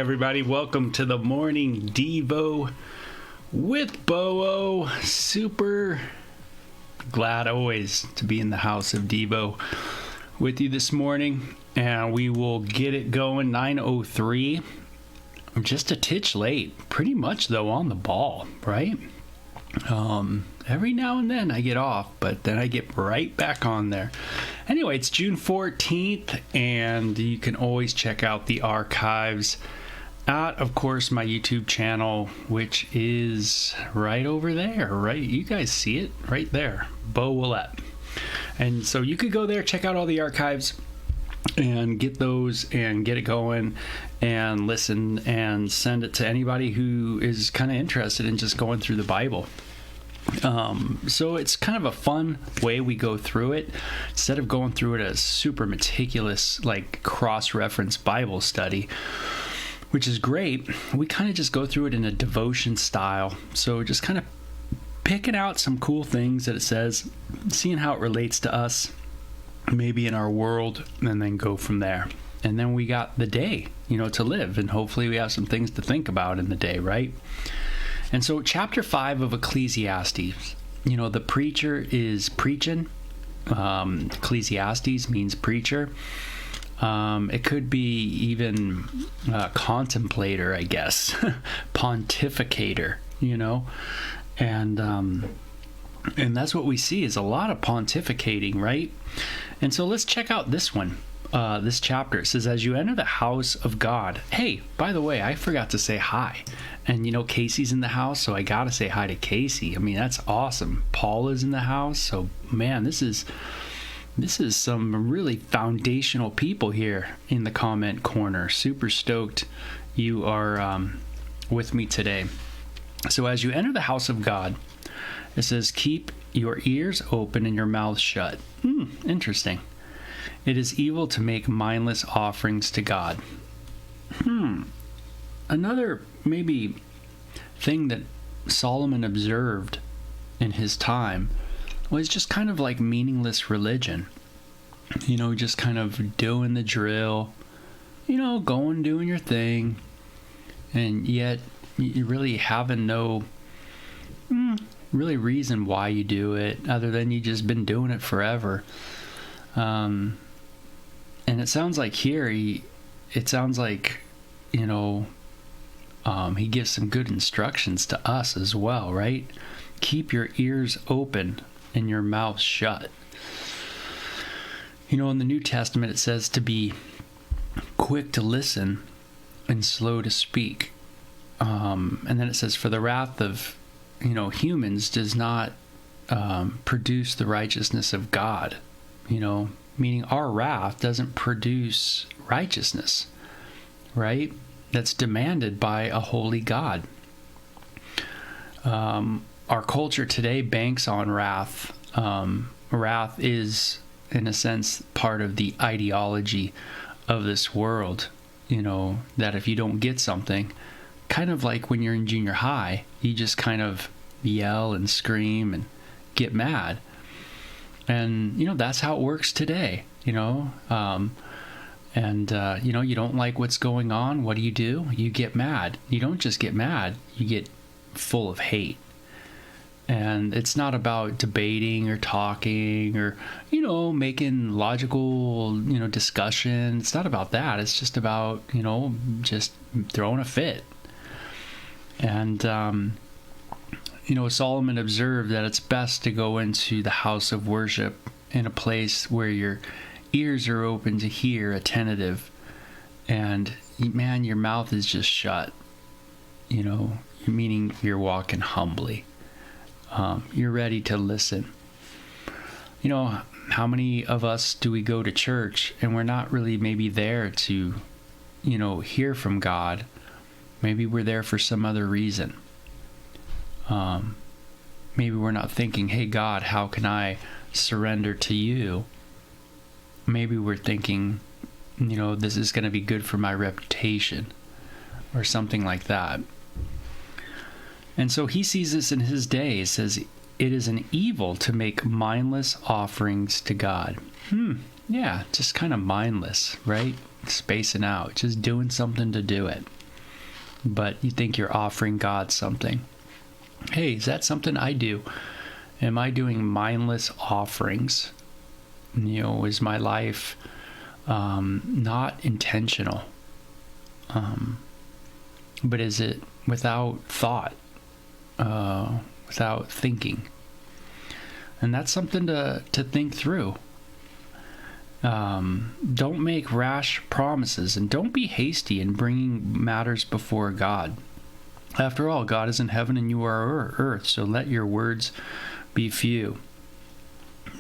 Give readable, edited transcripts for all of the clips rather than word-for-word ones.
everybody. Welcome to the Morning Devo with Bo-O. Super glad always to be in the house of Devo with you this morning. And we will get it going, 9:03. I'm just a titch late. Pretty much, though, on the ball, right? Every now and then I get off, but then I get right back on there. Anyway, it's June 14th, and you can always check out the archives at, of course, my YouTube channel, which is right over there, right? You guys see it right there, Bo Willette. And so you could go there, check out all the archives, and get those and get it going and listen and send it to anybody who is kind of interested in just going through the Bible. So it's kind of a fun way we go through it. Instead of going through it as super meticulous, like cross-reference Bible study, which is great, we kind of just go through it in a devotion style. So just kind of picking out some cool things that it says, seeing how it relates to us, maybe in our world, and then go from there. And then we got the day, to live, and hopefully we have some things to think about in the day, right? And so chapter 5 of Ecclesiastes, the preacher is preaching. Ecclesiastes means preacher. It could be even contemplator, I guess, pontificator, and that's what we see is a lot of pontificating, right? And so let's check out this one. This chapter, it says, as you enter the house of God. Hey, by the way, I forgot to say hi. And Casey's in the house, so I got to say hi to Casey. I mean, that's awesome. Paul is in the house. So, man, this is some really foundational people here in the comment corner. Super stoked you are with me today. So as you enter the house of God, it says, keep your ears open and your mouth shut. Interesting. It is evil to make mindless offerings to God. Another maybe thing that Solomon observed in his time was just kind of like meaningless religion. Just kind of doing the drill, going, doing your thing, and yet you really having no really reason why you do it other than you just been doing it forever. And it sounds like here, he gives some good instructions to us as well, right? Keep your ears open and your mouth shut. In the New Testament, it says to be quick to listen and slow to speak. And then it says, for the wrath of, humans does not produce the righteousness of God, meaning our wrath doesn't produce righteousness, right? That's demanded by a holy God. Our culture today banks on wrath. Wrath is, in a sense, part of the ideology of this world, that if you don't get something, kind of like when you're in junior high, you just kind of yell and scream and get mad. And, that's how it works today, you don't like what's going on. What do? You get mad. You don't just get mad, you get full of hate. And it's not about debating or talking or, making logical, discussion. It's not about that. It's just about, just throwing a fit. And, Solomon observed that it's best to go into the house of worship in a place where your ears are open to hear, attentive, and, man, your mouth is just shut, meaning you're walking humbly. You're ready to listen. How many of us do we go to church and we're not really maybe there to, hear from God? Maybe we're there for some other reason. Maybe we're not thinking, hey, God, how can I surrender to you? Maybe we're thinking, this is going to be good for my reputation or something like that. And so he sees this in his day. He says, it is an evil to make mindless offerings to God. Yeah, just kind of mindless, right? Spacing out, just doing something to do it. but you think you're offering God something. Hey, is that something I do? Am I doing mindless offerings? Is my life not intentional? But is it without thought, without thinking? And that's something to think through. Don't make rash promises, and don't be hasty in bringing matters before God. After all, God is in heaven and you are earth, so let your words be few.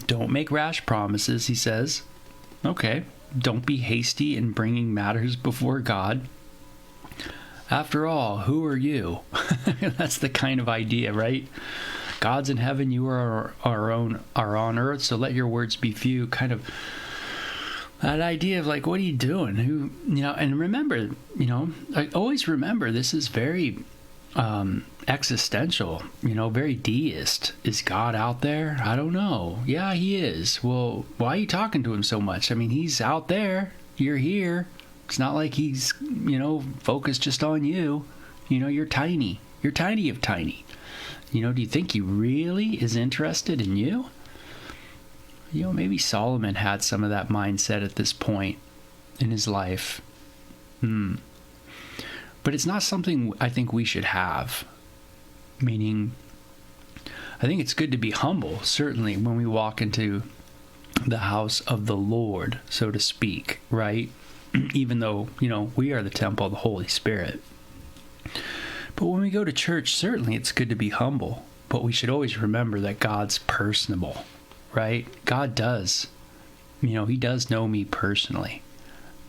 Don't make rash promises, he says. Okay, don't be hasty in bringing matters before God. After all, who are you? That's the kind of idea, right? God's in heaven, you are on earth, so let your words be few. Kind of that idea of like, what are you doing? And remember, I always remember this is very existential, very deist. Is God out there? I don't know. Yeah, he is. Well, why are you talking to him so much? I mean, he's out there. You're here. It's not like he's, focused just on you. You're tiny. You're tiny of tiny. Do you think he really is interested in you? Maybe Solomon had some of that mindset at this point in his life. But it's not something I think we should have. Meaning, I think it's good to be humble, certainly, when we walk into the house of the Lord, so to speak, right? Even though, we are the temple of the Holy Spirit. But when we go to church, certainly it's good to be humble. But we should always remember that God's personable, right? God does. He does know me personally,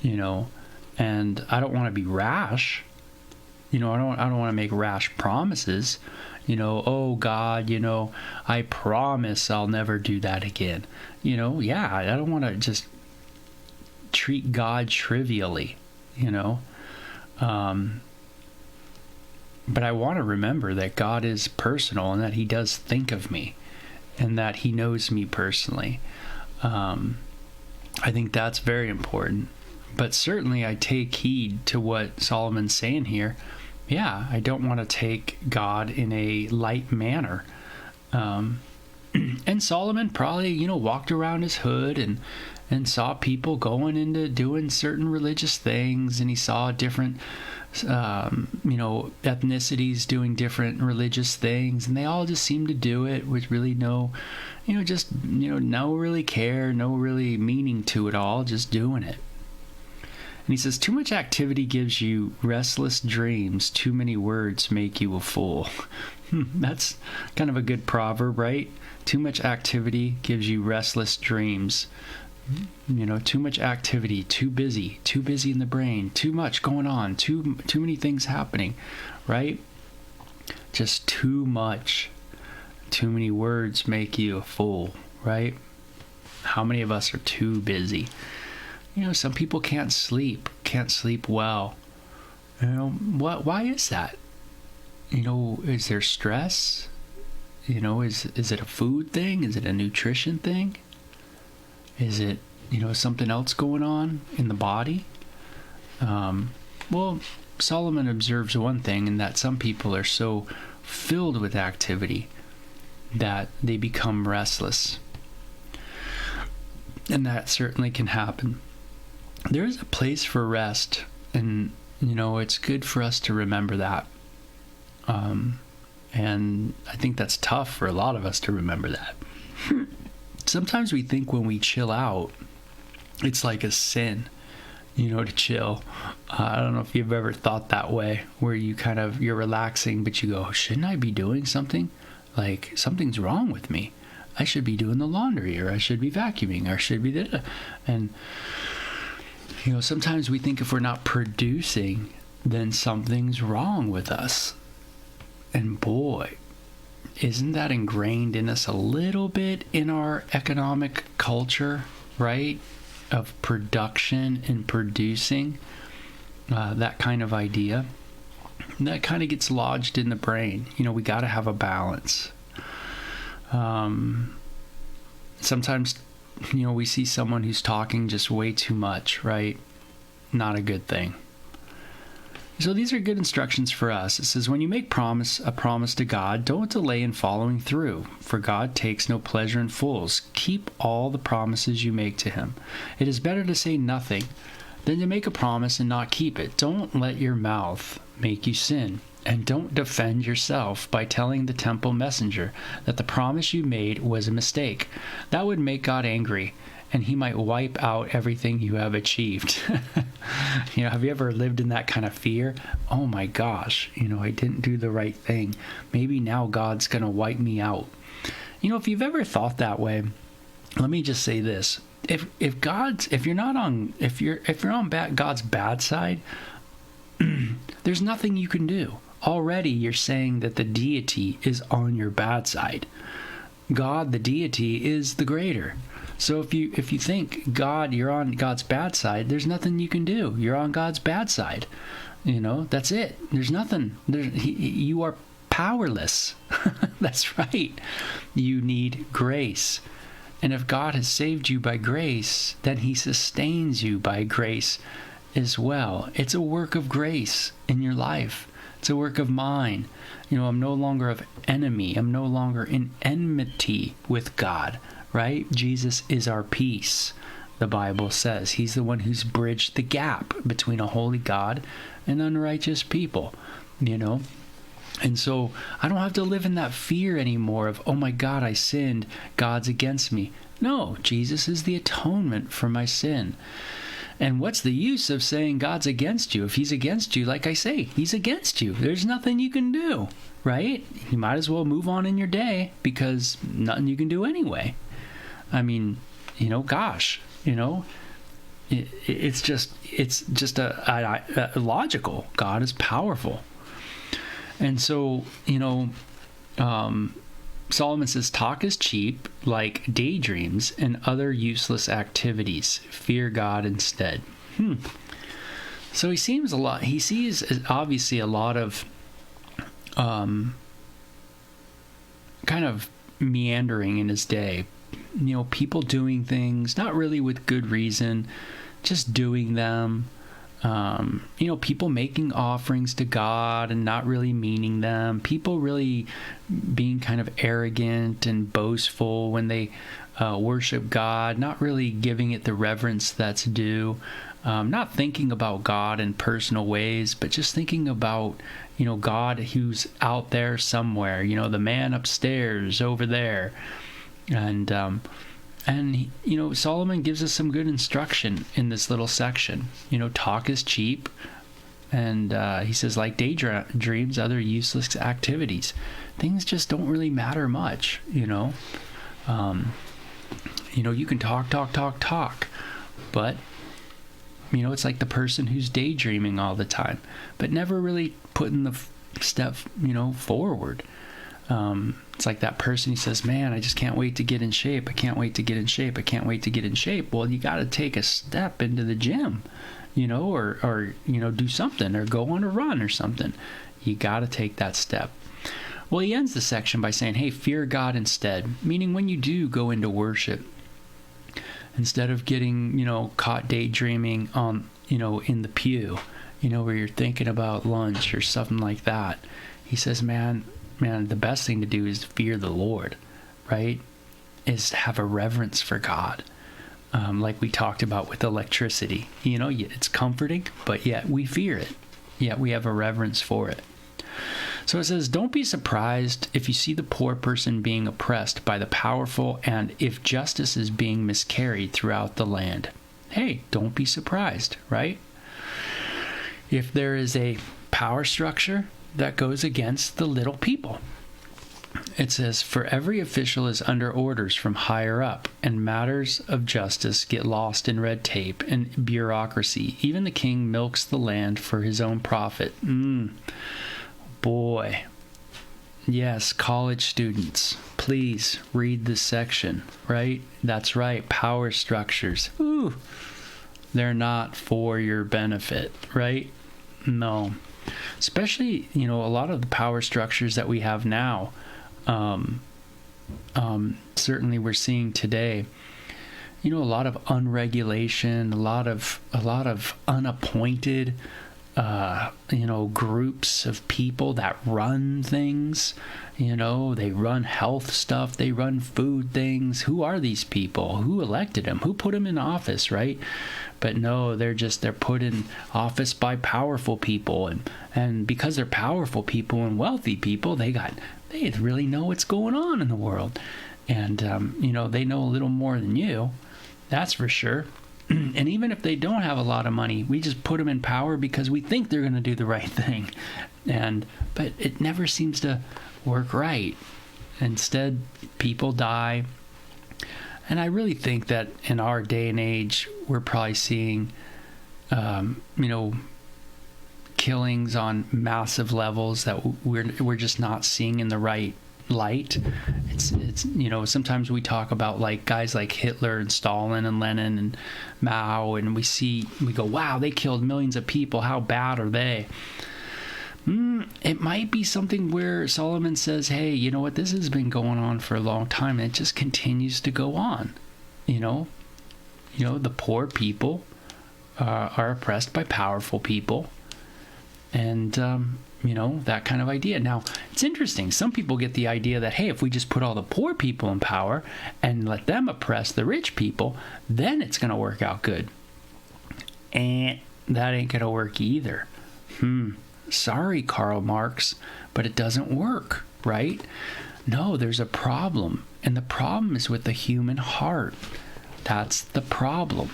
and I don't want to be rash. I don't want to make rash promises. Oh God, I promise I'll never do that again. Yeah, I don't want to just treat God trivially, but I want to remember that God is personal and that he does think of me and that he knows me personally. I think that's very important. But certainly I take heed to what Solomon's saying here. Yeah, I don't want to take God in a light manner. And Solomon probably, walked around his hood and saw people going into doing certain religious things, and he saw different, ethnicities doing different religious things, and they all just seemed to do it with really no, no really care, no really meaning to it all, just doing it. And he says, too much activity gives you restless dreams. Too many words make you a fool. That's kind of a good proverb, right? Too much activity gives you restless dreams. Too much activity, too busy in the brain, too much going on, too many things happening, right? Just too much. Too many words make you a fool, right? How many of us are too busy? Some people can't sleep well. Why is that? Is there stress? Is it a food thing? Is it a nutrition thing? Is it, something else going on in the body? Well, Solomon observes one thing, and that some people are so filled with activity that they become restless. And that certainly can happen. There is a place for rest, and, it's good for us to remember that. And I think that's tough for a lot of us to remember that. Sometimes we think when we chill out, it's like a sin, to chill. I don't know if you've ever thought that way, where you're relaxing, but you go, shouldn't I be doing something? Like, something's wrong with me. I should be doing the laundry, or I should be vacuuming, or I should be and sometimes we think if we're not producing, then something's wrong with us. And boy, isn't that ingrained in us a little bit in our economic culture, right? Of production and producing, that kind of idea. And that kind of gets lodged in the brain. We got to have a balance. Sometimes, we see someone who's talking just way too much, right? Not a good thing. So these are good instructions for us. It says, when you make a promise to God, don't delay in following through, for God takes no pleasure in fools. Keep all the promises you make to him. It is better to say nothing than to make a promise and not keep it. Don't let your mouth make you sin. And don't defend yourself by telling the temple messenger that the promise you made was a mistake. That would make God angry, and he might wipe out everything you have achieved. Have you ever lived in that kind of fear? Oh my gosh, I didn't do the right thing. Maybe now God's going to wipe me out. If you've ever thought that way, let me just say this. If you're on God's bad side, there's nothing you can do. Already you're saying that the deity is on your bad side. God, the deity, is the greater. So if you think you're on God's bad side, there's nothing you can do. You're on God's bad side. That's it. There's nothing. You are powerless. That's right. You need grace. And if God has saved you by grace, then he sustains you by grace as well. It's a work of grace in your life. It's a work of mine. I'm no longer of enemy. I'm no longer in enmity with God, right? Jesus is our peace, the Bible says. He's the one who's bridged the gap between a holy God and unrighteous people, And so I don't have to live in that fear anymore of, oh my God, I sinned. God's against me. No, Jesus is the atonement for my sin. And what's the use of saying God's against you? If he's against you, like I say, he's against you. There's nothing you can do, right? You might as well move on in your day because nothing you can do anyway. I mean, gosh, it's just a logical. God is powerful. And so, Solomon says, talk is cheap, like daydreams and other useless activities. Fear God instead. So he sees obviously a lot of kind of meandering in his day. People doing things, not really with good reason, just doing them. People making offerings to God and not really meaning them. People really being kind of arrogant and boastful when they worship God, not really giving it the reverence that's due. Not thinking about God in personal ways, but just thinking about, God who's out there somewhere, the man upstairs over there. And Solomon gives us some good instruction in this little section. Talk is cheap. And he says, like daydreams, other useless activities. Things just don't really matter much, you can talk. But, it's like the person who's daydreaming all the time, but never really putting the step, forward. It's like that person who says, man, I just can't wait to get in shape. I can't wait to get in shape. I can't wait to get in shape. Well, you got to take a step into the gym, or do something, or go on a run or something. You got to take that step. Well, he ends the section by saying, hey, fear God instead, meaning when you do go into worship, instead of getting, caught daydreaming on, in the pew, where you're thinking about lunch or something like that. He says, man, the best thing to do is fear the Lord, right? Is to have a reverence for God. Like we talked about with electricity. It's comforting, but yet we fear it. Yet we have a reverence for it. So it says, don't be surprised if you see the poor person being oppressed by the powerful and if justice is being miscarried throughout the land. Hey, don't be surprised, right? If there is a power structure that goes against the little people. It says, for every official is under orders from higher up, and matters of justice get lost in red tape and bureaucracy. Even the king milks the land for his own profit. Boy. Yes, college students, please read this section, right? That's right, power structures. Ooh, they're not for your benefit, right? No. Especially, a lot of the power structures that we have now, certainly we're seeing today, a lot of unregulation, a lot of unappointed groups of people that run things. They run health stuff, they run food things. Who are these people? Who elected them? Who put them in office, right? But no, they're put in office by powerful people, and because they're powerful people and wealthy people, they really know what's going on in the world, and they know a little more than you, that's for sure. And even if they don't have a lot of money, we just put them in power because we think they're going to do the right thing. But it never seems to work right. Instead, people die. And I really think that in our day and age, we're probably seeing, killings on massive levels that we're just not seeing in the right light. It's sometimes we talk about like guys like Hitler and Stalin and Lenin and Mao, and we go, wow, they killed millions of people, how bad are they? It might be something where Solomon says, hey, you know what, this has been going on for a long time, and it just continues to go on. The poor people are oppressed by powerful people, and that kind of idea. Now, it's interesting. Some people get the idea that, hey, if we just put all the poor people in power and let them oppress the rich people, then it's going to work out good. And that ain't going to work either. Sorry, Karl Marx, but it doesn't work, right? No, there's a problem. And the problem is with the human heart. That's the problem.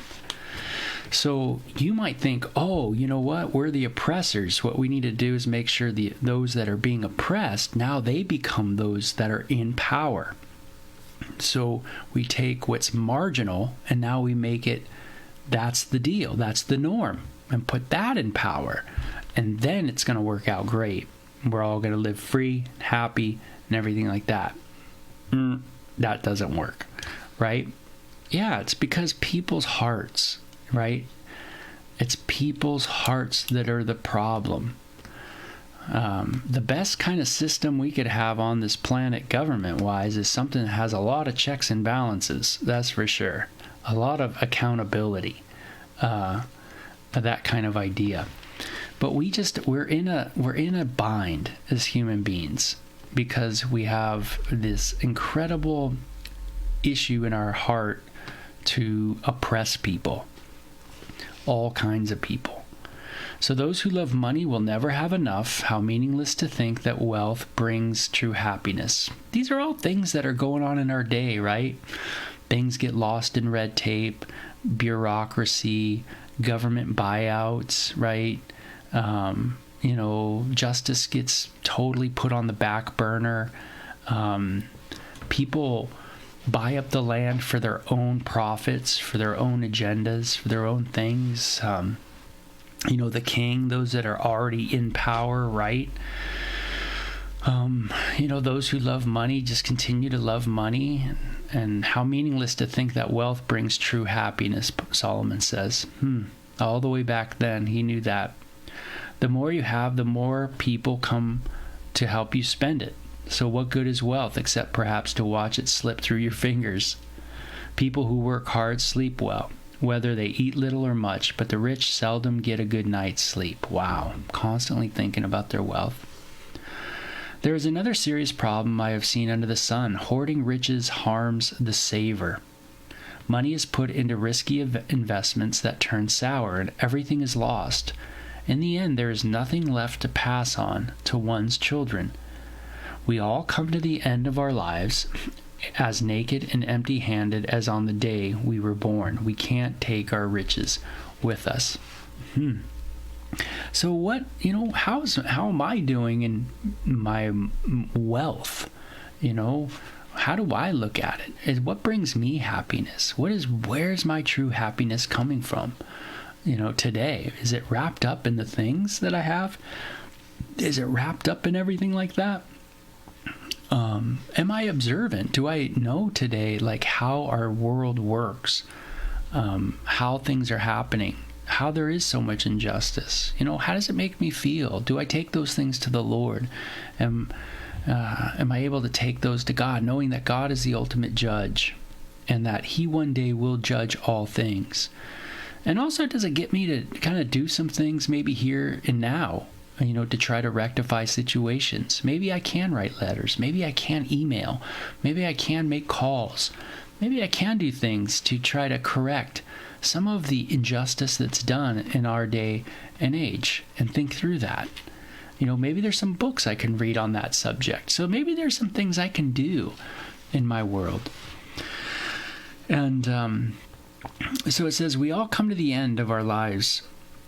So you might think, oh, you know what? We're the oppressors. What we need to do is make sure those that are being oppressed, now they become those that are in power. So we take what's marginal and now we make it, that's the deal, that's the norm, and put that in power. And then it's going to work out great. We're all going to live free, happy, and everything like that. That doesn't work, right? Yeah, it's because people's hearts, right? It's people's hearts that are the problem. The best kind of system we could have on this planet government-wise is something that has a lot of checks and balances, that's for sure. A lot of accountability, that kind of idea. But we're in a bind as human beings because we have this incredible issue in our heart to oppress people. All kinds of people. So those who love money will never have enough. How meaningless to think that wealth brings true happiness. These are all things that are going on in our day, right? Things get lost in red tape, bureaucracy, government buyouts, right? Justice gets totally put on the back burner. People buy up the land for their own profits, for their own agendas, for their own things. The king, those that are already in power, right? Those who love money just continue to love money. And how meaningless to think that wealth brings true happiness, Solomon says. All the way back then, he knew that. The more you have, the more people come to help you spend it. So what good is wealth except perhaps to watch it slip through your fingers? People who work hard sleep well, whether they eat little or much, but the rich seldom get a good night's sleep. Wow, constantly thinking about their wealth. There is another serious problem I have seen under the sun. Hoarding riches harms the saver. Money is put into risky investments that turn sour, and everything is lost. In the end, there is nothing left to pass on to one's children. We all come to the end of our lives as naked and empty-handed as on the day we were born. We can't take our riches with us. So what, how am I doing in my wealth? How do I look at it? What brings me happiness? Where's my true happiness coming from? Today, is it wrapped up in the things that I have? Is it wrapped up in everything like that? Am I observant? Do I know today, how our world works, how things are happening, how there is so much injustice? How does it make me feel? Do I take those things to the Lord? Am I able to take those to God, knowing that God is the ultimate judge and that He one day will judge all things? And also, does it get me to kind of do some things maybe here and now, to try to rectify situations? Maybe I can write letters. Maybe I can email. Maybe I can make calls. Maybe I can do things to try to correct some of the injustice that's done in our day and age, and think through that. Maybe there's some books I can read on that subject. So maybe there's some things I can do in my world. And so it says, we all come to the end of our lives,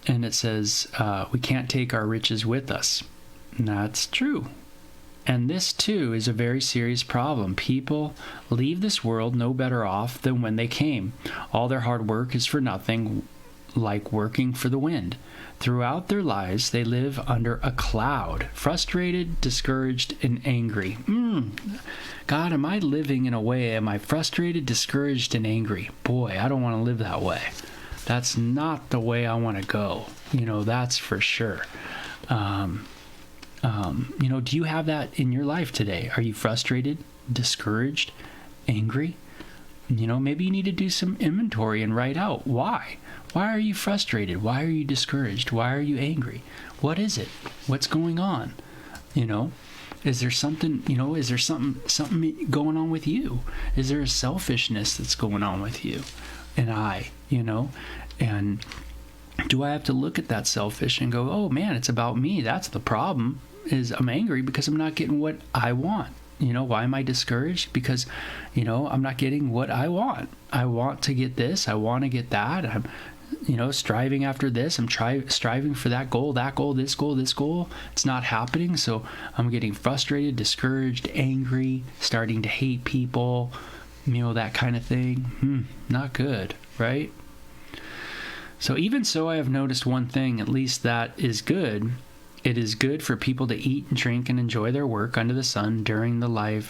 and it says we can't take our riches with us. And that's true. And this, too, is a very serious problem. People leave this world no better off than when they came. All their hard work is for nothing, like working for the wind. Throughout their lives, they live under a cloud, frustrated, discouraged, and angry. God, am I living in a way, am I frustrated, discouraged, and angry? Boy, I don't want to live that way. That's not the way I want to go. That's for sure. Do you have that in your life today? Are you frustrated, discouraged, angry? Maybe you need to do some inventory and write out why. Why are you frustrated? Why are you discouraged? Why are you angry? What is it? What's going on? Is there something, something going on with you? Is there a selfishness that's going on with you and and do I have to look at that selfish and go, oh man, it's about me. That's the problem, is I'm angry because I'm not getting what I want. Why am I discouraged? Because, I'm not getting what I want. I want to get this. I want to get that. I'm, striving after this. I'm striving for that goal, this goal. It's not happening. So I'm getting frustrated, discouraged, angry, starting to hate people, that kind of thing. Not good, right? So even so, I have noticed one thing, at least that is good. It is good for people to eat and drink and enjoy their work under the sun during the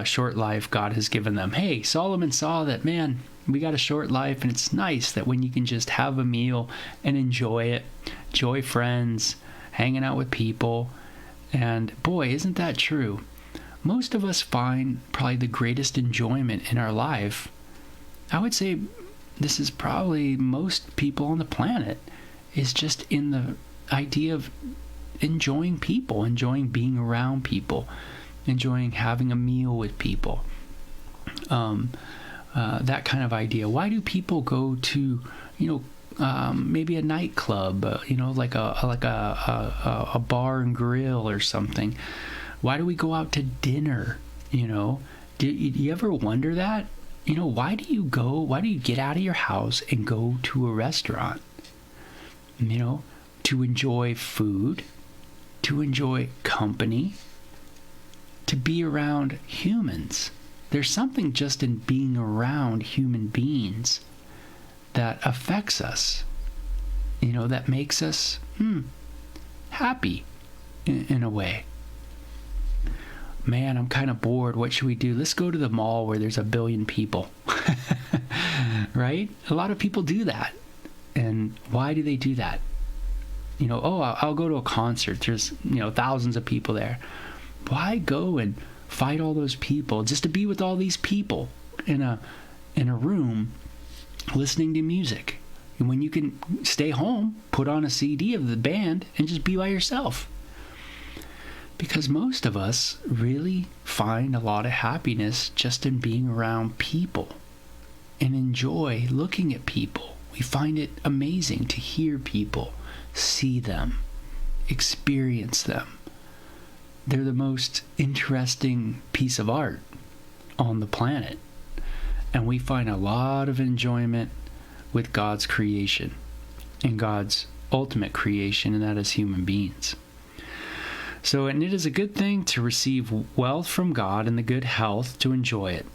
short life God has given them. Hey, Solomon saw that, man, we got a short life, and it's nice that when you can just have a meal and enjoy it, enjoy friends, hanging out with people. And boy, isn't that true? Most of us find probably the greatest enjoyment in our life. I would say this is probably most people on the planet, is just in the idea of enjoying people, enjoying being around people, enjoying having a meal with people. That kind of idea. Why do people go to, maybe a nightclub, like a bar and grill or something? Why do we go out to dinner? Do you ever wonder that? Why do you get out of your house and go to a restaurant? To enjoy food, to enjoy company, to be around humans. There's something just in being around human beings that affects us, that makes us happy in a way. Man, I'm kind of bored. What should we do? Let's go to the mall where there's 1 billion people. Right? A lot of people do that. And why do they do that? I'll go to a concert. There's, thousands of people there. Why go and fight all those people just to be with all these people in a room listening to music? And when you can stay home, put on a CD of the band and just be by yourself. Because most of us really find a lot of happiness just in being around people and enjoy looking at people. We find it amazing to hear people, see them, experience them. They're the most interesting piece of art on the planet. And we find a lot of enjoyment with God's creation and God's ultimate creation, and that is human beings. So, and it is a good thing to receive wealth from God and the good health to enjoy it,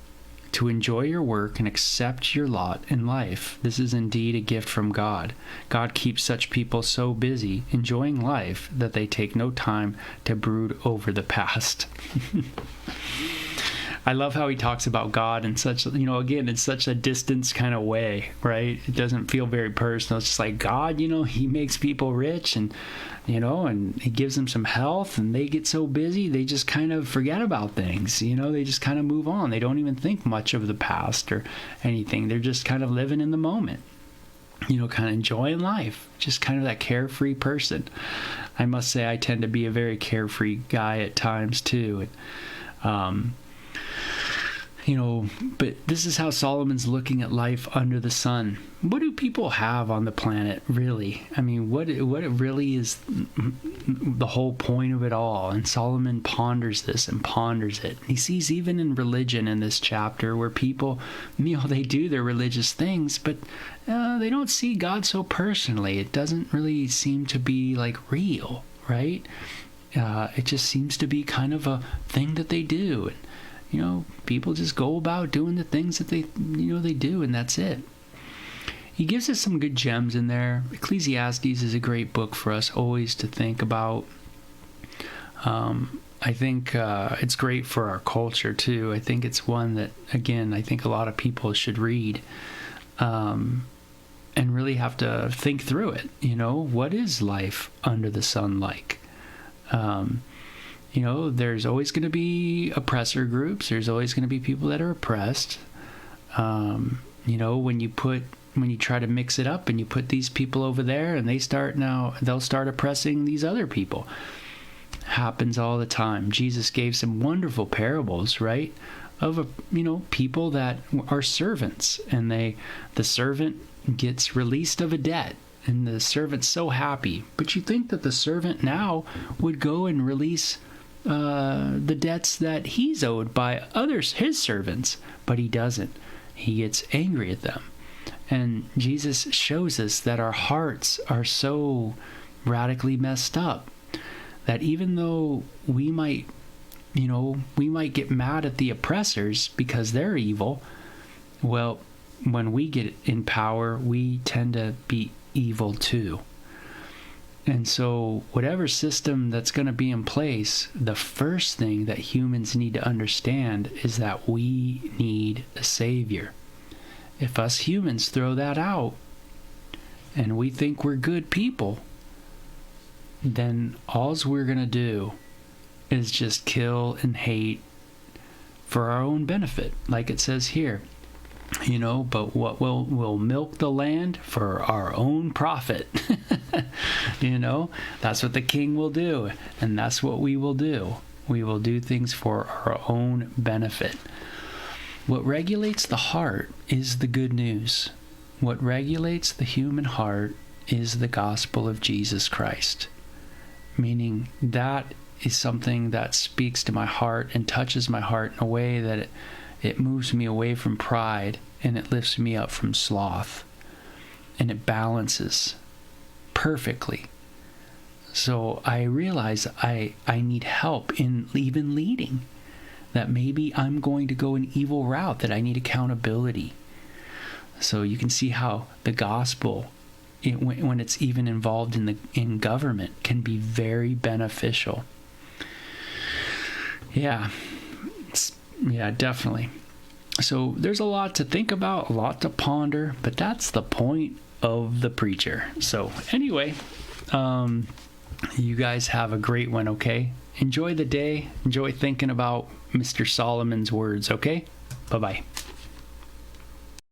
to enjoy your work and accept your lot in life. This is indeed a gift from God. God keeps such people so busy enjoying life that they take no time to brood over the past. I love how he talks about God in such, again, in such a distance kind of way, right? It doesn't feel very personal. It's just like God, he makes people rich and he gives them some health, and they get so busy, they just kind of forget about things. They just kind of move on. They don't even think much of the past or anything. They're just kind of living in the moment. kind of enjoying life, just kind of that carefree person. I must say I tend to be a very carefree guy at times too. But this is how Solomon's looking at life under the sun. What do people have on the planet, really? I mean, what it really is the whole point of it all. And Solomon ponders this and ponders it. He sees even in religion in this chapter where people, they do their religious things, but they don't see God so personally. It doesn't really seem to be like real, right? It just seems to be kind of a thing that they do. People just go about doing the things that they do, and that's it. He gives us some good gems in there. Ecclesiastes is a great book for us always to think about. I think it's great for our culture, too. I think it's one that, again, I think a lot of people should read and really have to think through it. What is life under the sun like? There's always going to be oppressor groups. There's always going to be people that are oppressed. When you try to mix it up and you put these people over there and they'll start oppressing these other people. Happens all the time. Jesus gave some wonderful parables, right? Of, people that are servants, and the servant gets released of a debt. And the servant's so happy. But you think that the servant now would go and release the debts that he's owed by his servants, but he doesn't. He gets angry at them. And Jesus shows us that our hearts are so radically messed up that even though we might get mad at the oppressors because they're evil, well, when we get in power, we tend to be evil too. And so whatever system that's going to be in place, the first thing that humans need to understand is that we need a savior. If us humans throw that out and we think we're good people, then all we're going to do is just kill and hate for our own benefit, like it says here. But what we'll milk the land for our own profit. That's what the king will do, and that's what we will do. We will do things for our own benefit. What regulates the heart is the good news. What regulates the human heart is the gospel of Jesus Christ. Meaning that is something that speaks to my heart and touches my heart in a way that it moves me away from pride, and it lifts me up from sloth. And it balances perfectly. So I realize I need help in even leading. That maybe I'm going to go an evil route, that I need accountability. So you can see how the gospel, when it's even involved in government, can be very beneficial. Yeah, definitely. So there's a lot to think about, a lot to ponder, but that's the point of the preacher. So anyway, you guys have a great one, okay? Enjoy the day. Enjoy thinking about Mr. Solomon's words, okay? Bye-bye.